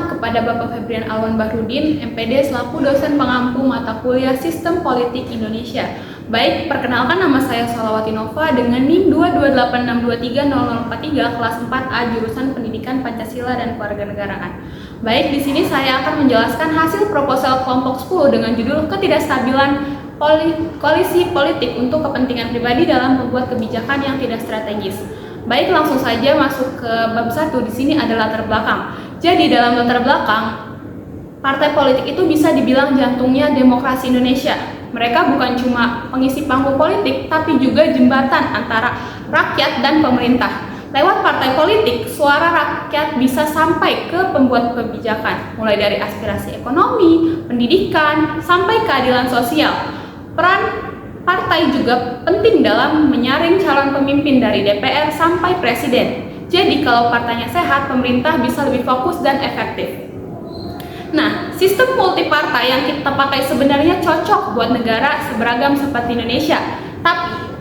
hormat kepada Bapak Febrian Alwan Bahrudin, MPD selaku dosen pengampu mata kuliah Sistem Politik Indonesia. Baik, perkenalkan nama saya Sholawati Nova dengan NIM 228623043 kelas 4A jurusan Pendidikan Pancasila dan Kewarganegaraan. Baik, di sini saya akan menjelaskan hasil proposal kelompok 10 dengan judul Ketidakstabilan Koalisi Politik untuk Kepentingan Pribadi dalam Membuat Kebijakan yang Tidak Strategis. Baik, langsung saja masuk ke bab 1. Di sini ada latar belakang. Jadi dalam latar belakang, partai politik itu bisa dibilang jantungnya demokrasi Indonesia. Mereka bukan cuma pengisi panggung politik, tapi juga jembatan antara rakyat dan pemerintah. Lewat partai politik, suara rakyat bisa sampai ke pembuat kebijakan, mulai dari aspirasi ekonomi, pendidikan, sampai keadilan sosial. Peran partai juga penting dalam menyaring calon pemimpin dari DPR sampai presiden. Jadi kalau partainya sehat, pemerintah bisa lebih fokus dan efektif. Nah, sistem multipartai yang kita pakai sebenarnya cocok buat negara seberagam seperti Indonesia. Tapi,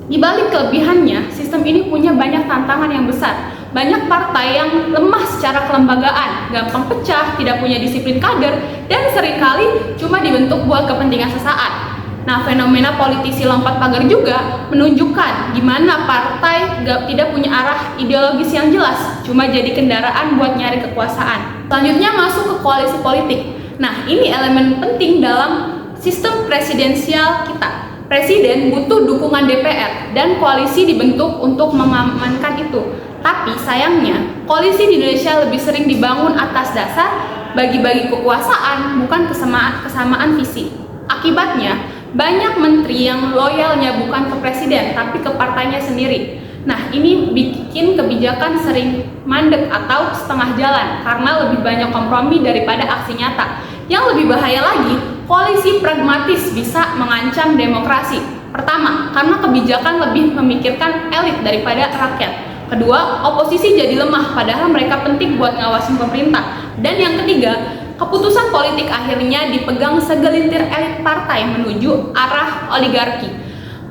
di balik kelebihannya, sistem ini punya banyak tantangan yang besar. Banyak partai yang lemah secara kelembagaan, gampang pecah, tidak punya disiplin kader, dan seringkali cuma dibentuk buat kepentingan sesaat. Nah, fenomena politisi lompat pagar juga menunjukkan gimana partai tidak punya arah ideologis yang jelas, cuma jadi kendaraan buat nyari kekuasaan. Selanjutnya masuk ke koalisi politik. Nah, ini elemen penting dalam sistem presidensial kita. Presiden butuh dukungan DPR dan koalisi dibentuk untuk mengamankan itu. Tapi sayangnya, koalisi di Indonesia lebih sering dibangun atas dasar bagi-bagi kekuasaan, bukan kesamaan visi. Akibatnya, banyak menteri yang loyalnya bukan ke presiden, tapi ke partainya sendiri. Nah, ini bikin kebijakan sering mandek atau setengah jalan karena lebih banyak kompromi daripada aksi nyata. Yang lebih bahaya lagi, koalisi pragmatis bisa mengancam demokrasi. Pertama, karena kebijakan lebih memikirkan elit daripada rakyat. Kedua, oposisi jadi lemah padahal mereka penting buat ngawasin pemerintah. Dan yang ketiga, keputusan politik akhirnya dipegang segelintir elit partai menuju arah oligarki.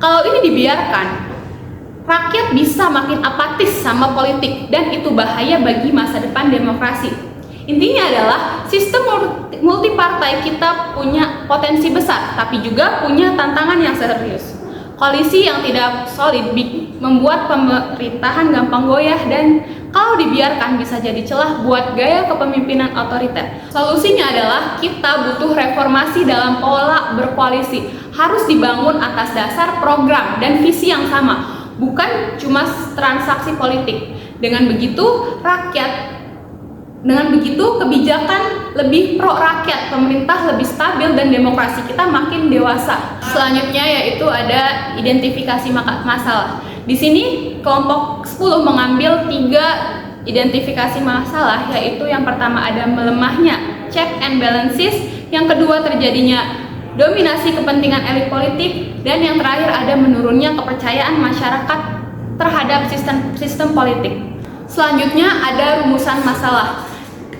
Kalau ini dibiarkan, rakyat bisa makin apatis sama politik dan itu bahaya bagi masa depan demokrasi. Intinya adalah sistem multipartai kita punya potensi besar, tapi juga punya tantangan yang serius. Koalisi yang tidak solid membuat pemerintahan gampang goyah dan kalau dibiarkan bisa jadi celah buat gaya kepemimpinan otoriter. Solusinya adalah kita butuh reformasi dalam pola berkoalisi. Harus dibangun atas dasar program dan visi yang sama, bukan cuma transaksi politik. Dengan begitu kebijakan lebih pro rakyat, pemerintah lebih stabil dan demokrasi kita makin dewasa. Selanjutnya yaitu ada identifikasi masalah. Di sini kelompok 10 mengambil 3 identifikasi masalah, yaitu yang pertama ada melemahnya check and balances, yang kedua terjadinya dominasi kepentingan elit politik, dan yang terakhir ada menurunnya kepercayaan masyarakat terhadap sistem politik. Selanjutnya ada rumusan masalah.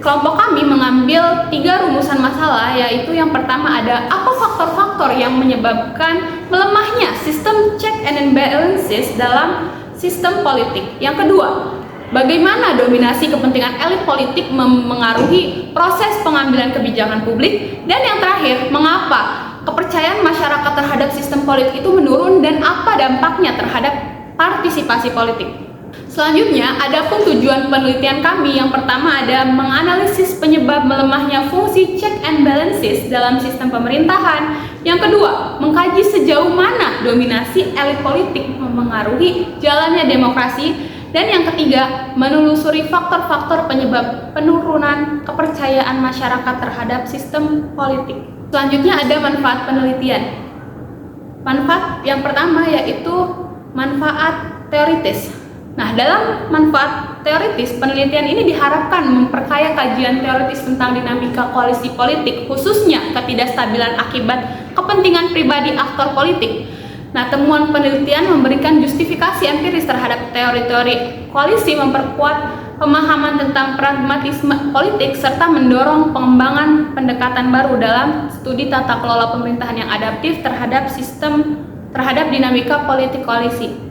Kelompok kami mengambil 3 rumusan masalah, yaitu yang pertama ada apa faktor-faktor yang menyebabkan melemahnya sistem check and balances dalam sistem politik. Yang kedua, bagaimana dominasi kepentingan elit politik memengaruhi proses pengambilan kebijakan publik, dan yang terakhir, mengapa kepercayaan masyarakat terhadap sistem politik itu menurun dan apa dampaknya terhadap partisipasi politik. Selanjutnya, adapun tujuan penelitian kami yang pertama ada menganalisis penyebab melemahnya fungsi check and balances dalam sistem pemerintahan. Yang kedua, mengkaji sejauh mana dominasi elit politik memengaruhi jalannya demokrasi. Dan yang ketiga, menelusuri faktor-faktor penyebab penurunan kepercayaan masyarakat terhadap sistem politik. Selanjutnya ada manfaat penelitian. Manfaat yang pertama yaitu manfaat teoritis. Nah, dalam manfaat teoritis, penelitian ini diharapkan memperkaya kajian teoritis tentang dinamika koalisi politik, khususnya ketidakstabilan akibat kepentingan pribadi aktor politik. Nah, temuan penelitian memberikan justifikasi empiris terhadap teori-teori koalisi, memperkuat pemahaman tentang pragmatisme politik, serta mendorong pengembangan pendekatan baru dalam studi tata kelola pemerintahan yang adaptif terhadap dinamika politik koalisi.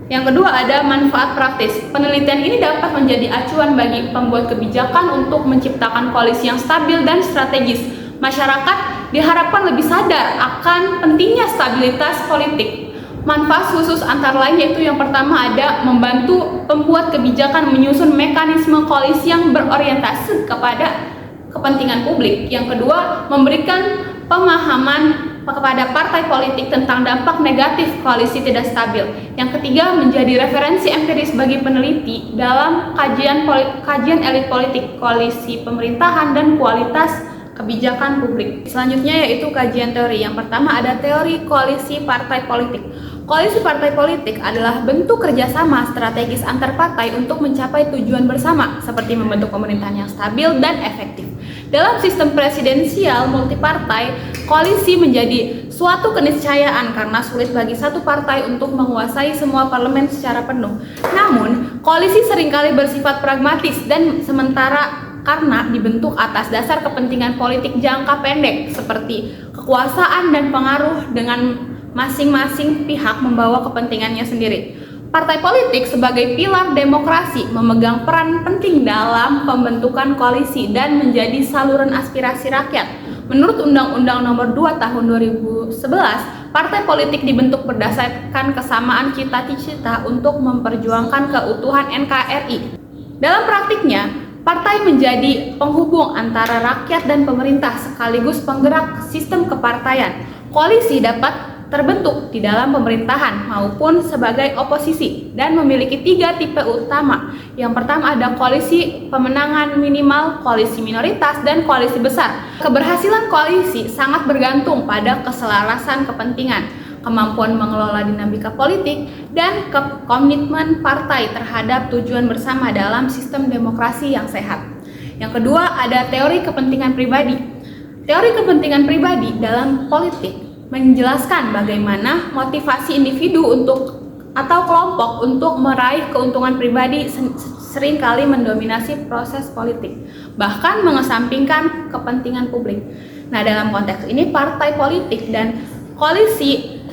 Yang kedua ada manfaat praktis. Penelitian ini dapat menjadi acuan bagi pembuat kebijakan untuk menciptakan koalisi yang stabil dan strategis. Masyarakat diharapkan lebih sadar akan pentingnya stabilitas politik. Manfaat khusus antara lain yaitu yang pertama ada membantu pembuat kebijakan menyusun mekanisme koalisi yang berorientasi kepada kepentingan publik. Yang kedua, memberikan pemahaman kepada partai politik tentang dampak negatif koalisi tidak stabil. Yang ketiga, menjadi referensi empiris bagi peneliti dalam kajian elit politik, koalisi pemerintahan, dan kualitas kebijakan publik. Selanjutnya yaitu kajian teori. Yang pertama ada teori koalisi partai politik. Koalisi partai politik adalah bentuk kerjasama strategis antar partai untuk mencapai tujuan bersama, seperti membentuk pemerintahan yang stabil dan efektif. Dalam sistem presidensial multipartai, koalisi menjadi suatu keniscayaan karena sulit bagi satu partai untuk menguasai semua parlemen secara penuh. Namun, koalisi seringkali bersifat pragmatis dan sementara karena dibentuk atas dasar kepentingan politik jangka pendek seperti kekuasaan dan pengaruh dengan masing-masing pihak membawa kepentingannya sendiri. Partai politik sebagai pilar demokrasi memegang peran penting dalam pembentukan koalisi dan menjadi saluran aspirasi rakyat. Menurut Undang-Undang Nomor 2 Tahun 2011, partai politik dibentuk berdasarkan kesamaan cita-cita untuk memperjuangkan keutuhan NKRI. Dalam praktiknya, partai menjadi penghubung antara rakyat dan pemerintah sekaligus penggerak sistem kepartaian. Koalisi dapat terbentuk di dalam pemerintahan maupun sebagai oposisi dan memiliki 3 tipe utama. Yang pertama ada koalisi pemenangan minimal, koalisi minoritas, dan koalisi besar. Keberhasilan koalisi sangat bergantung pada keselarasan kepentingan, kemampuan mengelola dinamika politik, dan komitmen partai terhadap tujuan bersama dalam sistem demokrasi yang sehat. Yang kedua ada teori kepentingan pribadi. Teori kepentingan pribadi dalam politik menjelaskan bagaimana motivasi individu atau kelompok untuk meraih keuntungan pribadi seringkali mendominasi proses politik, bahkan mengesampingkan kepentingan publik. Nah, dalam konteks ini partai politik dan koalisi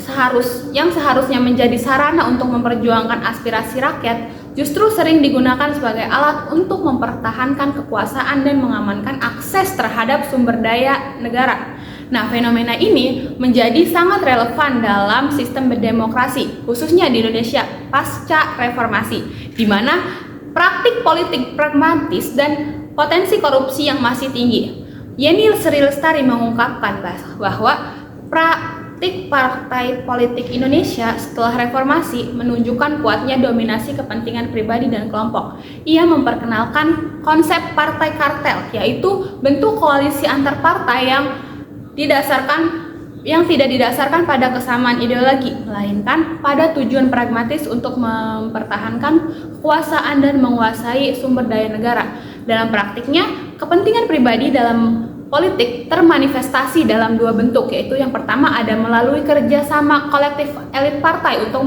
yang seharusnya menjadi sarana untuk memperjuangkan aspirasi rakyat justru sering digunakan sebagai alat untuk mempertahankan kekuasaan dan mengamankan akses terhadap sumber daya negara. Nah, fenomena ini menjadi sangat relevan dalam sistem berdemokrasi, khususnya di Indonesia pasca reformasi, di mana praktik politik pragmatis dan potensi korupsi yang masih tinggi. Yeni Sri Lestari mengungkapkan bahwa praktik partai politik Indonesia setelah reformasi menunjukkan kuatnya dominasi kepentingan pribadi dan kelompok. Ia memperkenalkan konsep partai kartel, yaitu bentuk koalisi antar partai yang tidak didasarkan pada kesamaan ideologi, melainkan pada tujuan pragmatis untuk mempertahankan kekuasaan dan menguasai sumber daya negara. Dalam praktiknya, kepentingan pribadi dalam politik termanifestasi dalam 2 bentuk, yaitu yang pertama ada melalui kerjasama kolektif elit partai untuk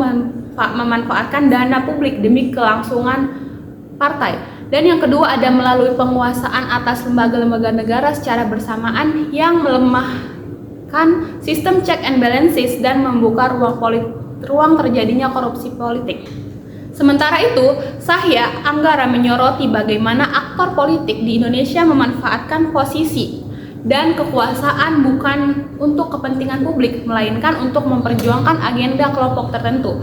memanfaatkan dana publik demi kelangsungan partai. Dan yang kedua ada melalui penguasaan atas lembaga-lembaga negara secara bersamaan yang melemahkan sistem check and balances dan membuka ruang terjadinya korupsi politik. Sementara itu, Sahya Anggara menyoroti bagaimana aktor politik di Indonesia memanfaatkan posisi dan kekuasaan bukan untuk kepentingan publik, melainkan untuk memperjuangkan agenda kelompok tertentu.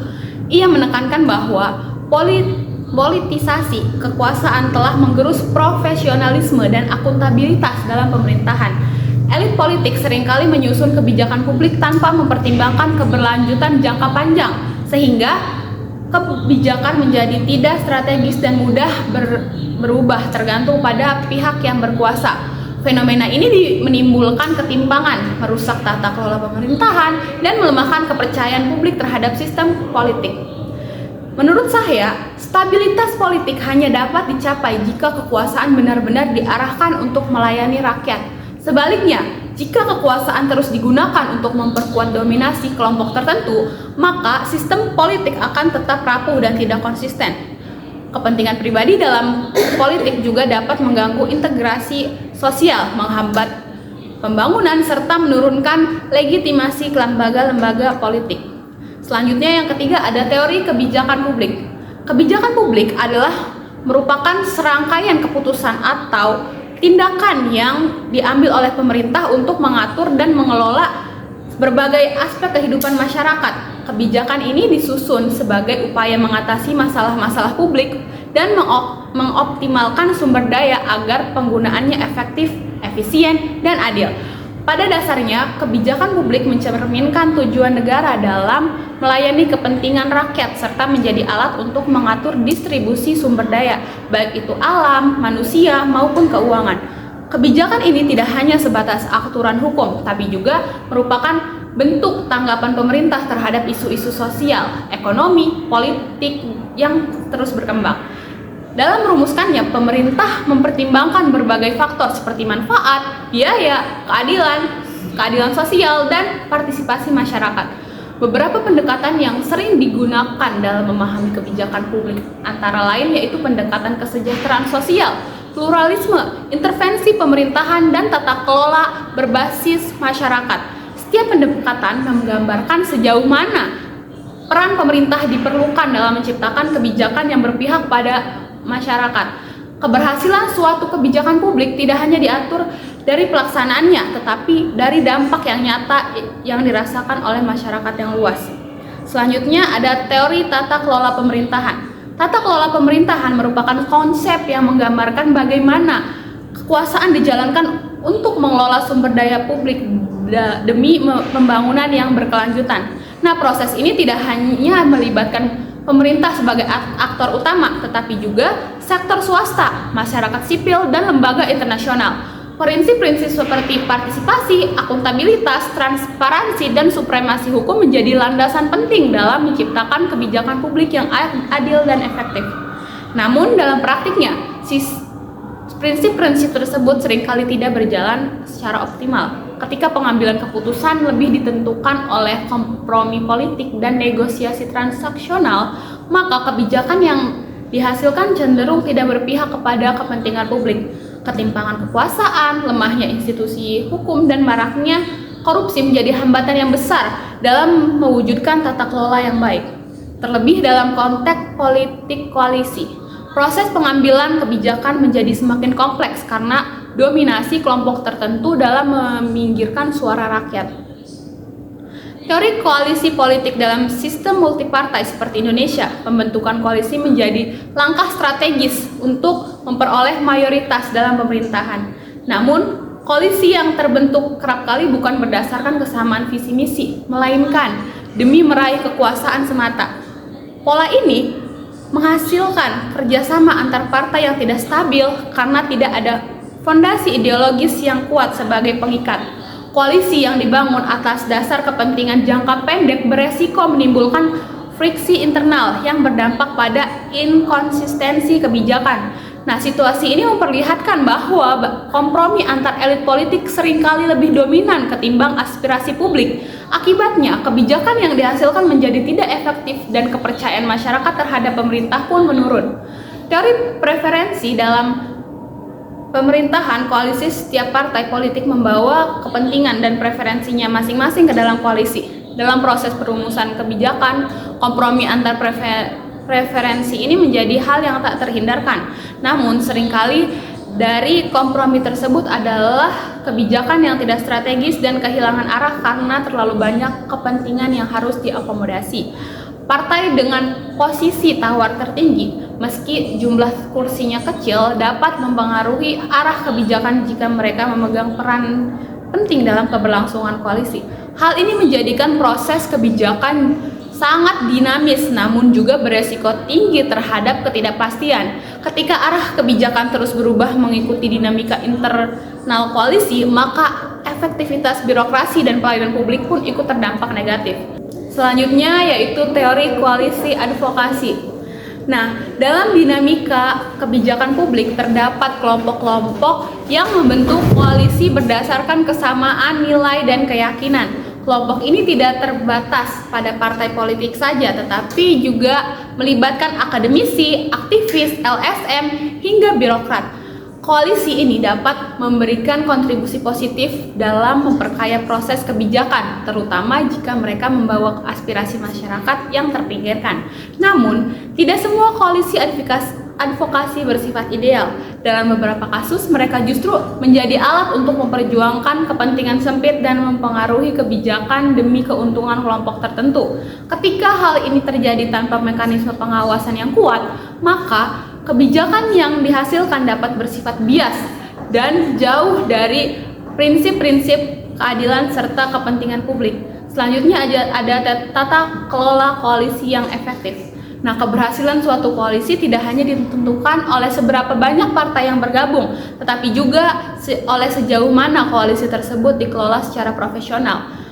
Ia menekankan bahwa politisasi kekuasaan telah menggerus profesionalisme dan akuntabilitas dalam pemerintahan. Elit politik seringkali menyusun kebijakan publik tanpa mempertimbangkan keberlanjutan jangka panjang, sehingga kebijakan menjadi tidak strategis dan mudah berubah tergantung pada pihak yang berkuasa. Fenomena ini menimbulkan ketimpangan, merusak tata kelola pemerintahan, dan melemahkan kepercayaan publik terhadap sistem politik. Menurut Sahya, stabilitas politik hanya dapat dicapai jika kekuasaan benar-benar diarahkan untuk melayani rakyat. Sebaliknya, jika kekuasaan terus digunakan untuk memperkuat dominasi kelompok tertentu, maka sistem politik akan tetap rapuh dan tidak konsisten. Kepentingan pribadi dalam politik juga dapat mengganggu integrasi sosial, menghambat pembangunan, serta menurunkan legitimasi lembaga-lembaga politik. Selanjutnya yang ketiga ada teori kebijakan publik. Kebijakan publik adalah merupakan serangkaian keputusan atau tindakan yang diambil oleh pemerintah untuk mengatur dan mengelola berbagai aspek kehidupan masyarakat. Kebijakan ini disusun sebagai upaya mengatasi masalah-masalah publik dan mengoptimalkan sumber daya agar penggunaannya efektif, efisien, dan adil. Pada dasarnya, kebijakan publik mencerminkan tujuan negara dalam melayani kepentingan rakyat serta menjadi alat untuk mengatur distribusi sumber daya, baik itu alam, manusia, maupun keuangan. Kebijakan ini tidak hanya sebatas aturan hukum, tapi juga merupakan bentuk tanggapan pemerintah terhadap isu-isu sosial, ekonomi, politik yang terus berkembang. Dalam merumuskannya, pemerintah mempertimbangkan berbagai faktor seperti manfaat, biaya, keadilan sosial, dan partisipasi masyarakat. Beberapa pendekatan yang sering digunakan dalam memahami kebijakan publik antara lain yaitu pendekatan kesejahteraan sosial, pluralisme, intervensi pemerintahan, dan tata kelola berbasis masyarakat. Setiap pendekatan menggambarkan sejauh mana peran pemerintah diperlukan dalam menciptakan kebijakan yang berpihak pada masyarakat. Keberhasilan suatu kebijakan publik tidak hanya diatur dari pelaksanaannya, tetapi dari dampak yang nyata yang dirasakan oleh masyarakat yang luas. Selanjutnya ada teori tata kelola pemerintahan. Tata kelola pemerintahan merupakan konsep yang menggambarkan bagaimana kekuasaan dijalankan untuk mengelola sumber daya publik demi pembangunan yang berkelanjutan. Nah, proses ini tidak hanya melibatkan pemerintah sebagai aktor utama, tetapi juga sektor swasta, masyarakat sipil, dan lembaga internasional. Prinsip-prinsip seperti partisipasi, akuntabilitas, transparansi, dan supremasi hukum menjadi landasan penting dalam menciptakan kebijakan publik yang adil dan efektif. Namun dalam praktiknya, prinsip-prinsip tersebut seringkali tidak berjalan secara optimal. Ketika pengambilan keputusan lebih ditentukan oleh kompromi politik dan negosiasi transaksional, maka kebijakan yang dihasilkan cenderung tidak berpihak kepada kepentingan publik. Ketimpangan kekuasaan, lemahnya institusi hukum, dan maraknya korupsi menjadi hambatan yang besar dalam mewujudkan tata kelola yang baik. Terlebih dalam konteks politik koalisi, proses pengambilan kebijakan menjadi semakin kompleks karena dominasi kelompok tertentu dalam meminggirkan suara rakyat. Teori koalisi politik dalam sistem multipartai seperti Indonesia, pembentukan koalisi menjadi langkah strategis untuk memperoleh mayoritas dalam pemerintahan. Namun, koalisi yang terbentuk kerap kali bukan berdasarkan kesamaan visi misi, melainkan demi meraih kekuasaan semata. Pola ini menghasilkan kerjasama antar partai yang tidak stabil karena tidak ada fondasi ideologis yang kuat sebagai pengikat. Koalisi yang dibangun atas dasar kepentingan jangka pendek beresiko menimbulkan friksi internal yang berdampak pada inkonsistensi kebijakan. Nah, situasi ini memperlihatkan bahwa kompromi antar elit politik seringkali lebih dominan ketimbang aspirasi publik. Akibatnya, kebijakan yang dihasilkan menjadi tidak efektif dan kepercayaan masyarakat terhadap pemerintah pun menurun. Teori preferensi dalam pemerintahan koalisi, setiap partai politik membawa kepentingan dan preferensinya masing-masing ke dalam koalisi. Dalam proses perumusan kebijakan, kompromi antar preferensi ini menjadi hal yang tak terhindarkan. Namun seringkali dari kompromi tersebut adalah kebijakan yang tidak strategis dan kehilangan arah karena terlalu banyak kepentingan yang harus diakomodasi. Partai dengan posisi tawar tertinggi, meski jumlah kursinya kecil, dapat mempengaruhi arah kebijakan jika mereka memegang peran penting dalam keberlangsungan koalisi. Hal ini menjadikan proses kebijakan sangat dinamis, namun juga beresiko tinggi terhadap ketidakpastian. Ketika arah kebijakan terus berubah mengikuti dinamika internal koalisi, maka efektivitas birokrasi dan pelayanan publik pun ikut terdampak negatif. Selanjutnya yaitu teori koalisi advokasi. Nah, dalam dinamika kebijakan publik terdapat kelompok-kelompok yang membentuk koalisi berdasarkan kesamaan nilai dan keyakinan. Kelompok ini tidak terbatas pada partai politik saja, tetapi juga melibatkan akademisi, aktivis, LSM, hingga birokrat. Koalisi ini dapat memberikan kontribusi positif dalam memperkaya proses kebijakan, terutama jika mereka membawa aspirasi masyarakat yang terpinggirkan. Namun, tidak semua koalisi advokasi bersifat ideal. Dalam beberapa kasus, mereka justru menjadi alat untuk memperjuangkan kepentingan sempit dan mempengaruhi kebijakan demi keuntungan kelompok tertentu. Ketika hal ini terjadi tanpa mekanisme pengawasan yang kuat, maka kebijakan yang dihasilkan dapat bersifat bias dan jauh dari prinsip-prinsip keadilan serta kepentingan publik. Selanjutnya ada tata kelola koalisi yang efektif. Nah, keberhasilan suatu koalisi tidak hanya ditentukan oleh seberapa banyak partai yang bergabung, tetapi juga oleh sejauh mana koalisi tersebut dikelola secara profesional.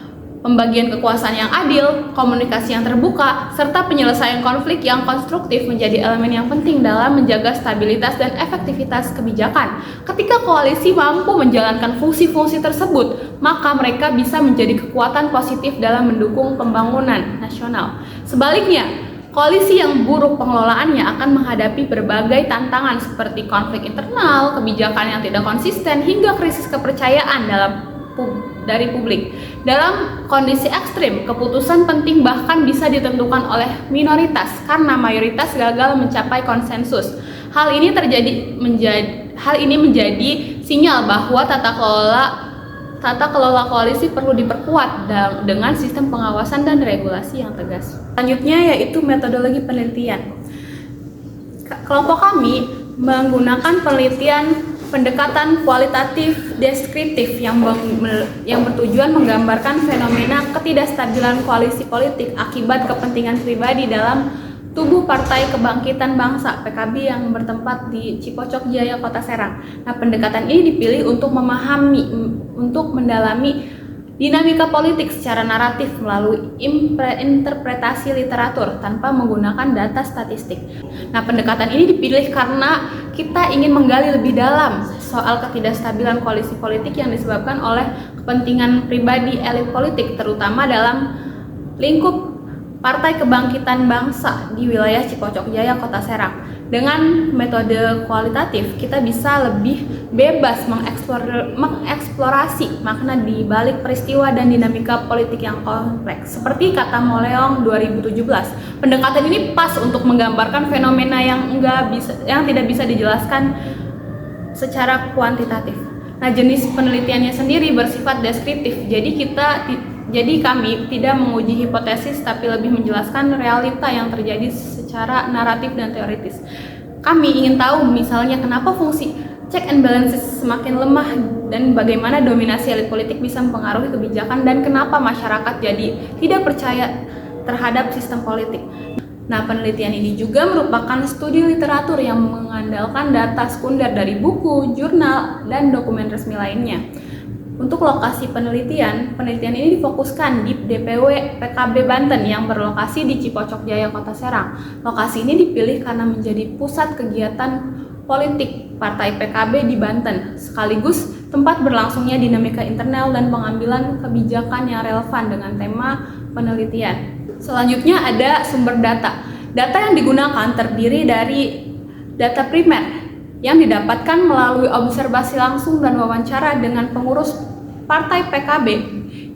Pembagian kekuasaan yang adil, komunikasi yang terbuka, serta penyelesaian konflik yang konstruktif menjadi elemen yang penting dalam menjaga stabilitas dan efektivitas kebijakan. Ketika koalisi mampu menjalankan fungsi-fungsi tersebut, maka mereka bisa menjadi kekuatan positif dalam mendukung pembangunan nasional. Sebaliknya, koalisi yang buruk pengelolaannya akan menghadapi berbagai tantangan seperti konflik internal, kebijakan yang tidak konsisten, hingga krisis kepercayaan dari publik. Dalam kondisi ekstrim, keputusan penting bahkan bisa ditentukan oleh minoritas karena mayoritas gagal mencapai konsensus. Hal ini menjadi sinyal bahwa tata kelola koalisi perlu diperkuat dengan sistem pengawasan dan regulasi yang tegas. Selanjutnya yaitu metodologi penelitian. Kelompok kami menggunakan penelitian pendekatan kualitatif deskriptif yang bertujuan menggambarkan fenomena ketidakstabilan koalisi politik akibat kepentingan pribadi dalam tubuh Partai Kebangkitan Bangsa (PKB) yang bertempat di Cipocok Jaya, Kota Serang. Nah, pendekatan ini dipilih untuk mendalami dinamika politik secara naratif melalui interpretasi literatur tanpa menggunakan data statistik. Nah, pendekatan ini dipilih karena kita ingin menggali lebih dalam soal ketidakstabilan koalisi politik yang disebabkan oleh kepentingan pribadi elit politik, terutama dalam lingkup Partai Kebangkitan Bangsa di wilayah Cipocok Jaya, Kota Serang. Dengan metode kualitatif, kita bisa lebih bebas mengeksplorasi makna di balik peristiwa dan dinamika politik yang kompleks. Seperti kata Moleong 2017, pendekatan ini pas untuk menggambarkan fenomena yang tidak bisa dijelaskan secara kuantitatif. Nah, jenis penelitiannya sendiri bersifat deskriptif. Jadi kami tidak menguji hipotesis tapi lebih menjelaskan realita yang terjadi secara naratif dan teoritis. Kami ingin tahu misalnya kenapa fungsi check and balances semakin lemah dan bagaimana dominasi elit politik bisa mempengaruhi kebijakan dan kenapa masyarakat jadi tidak percaya terhadap sistem politik. Nah, penelitian ini juga merupakan studi literatur yang mengandalkan data sekunder dari buku, jurnal, dan dokumen resmi lainnya. Untuk lokasi penelitian ini difokuskan di DPW PKB Banten yang berlokasi di Cipocok Jaya, Kota Serang. Lokasi ini dipilih karena menjadi pusat kegiatan politik Partai PKB di Banten, sekaligus tempat berlangsungnya dinamika internal dan pengambilan kebijakan yang relevan dengan tema penelitian. Selanjutnya ada sumber data. Data yang digunakan terdiri dari data primer yang didapatkan melalui observasi langsung dan wawancara dengan pengurus Partai PKB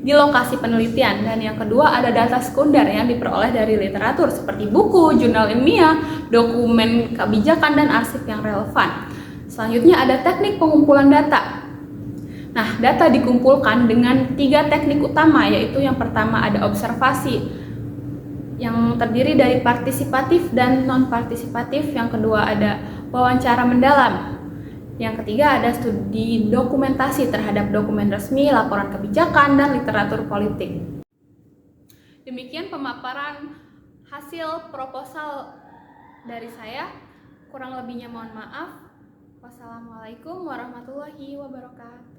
di lokasi penelitian. Dan yang kedua ada data sekunder yang diperoleh dari literatur seperti buku, jurnal ilmiah, dokumen kebijakan, dan arsip yang relevan. Selanjutnya ada teknik pengumpulan data. Nah, data dikumpulkan dengan 3 teknik utama, yaitu yang pertama ada observasi yang terdiri dari partisipatif dan non-partisipatif, yang kedua ada wawancara mendalam, yang ketiga ada studi dokumentasi terhadap dokumen resmi, laporan kebijakan, dan literatur politik. Demikian pemaparan hasil proposal dari saya, kurang lebihnya mohon maaf. Wassalamualaikum warahmatullahi wabarakatuh.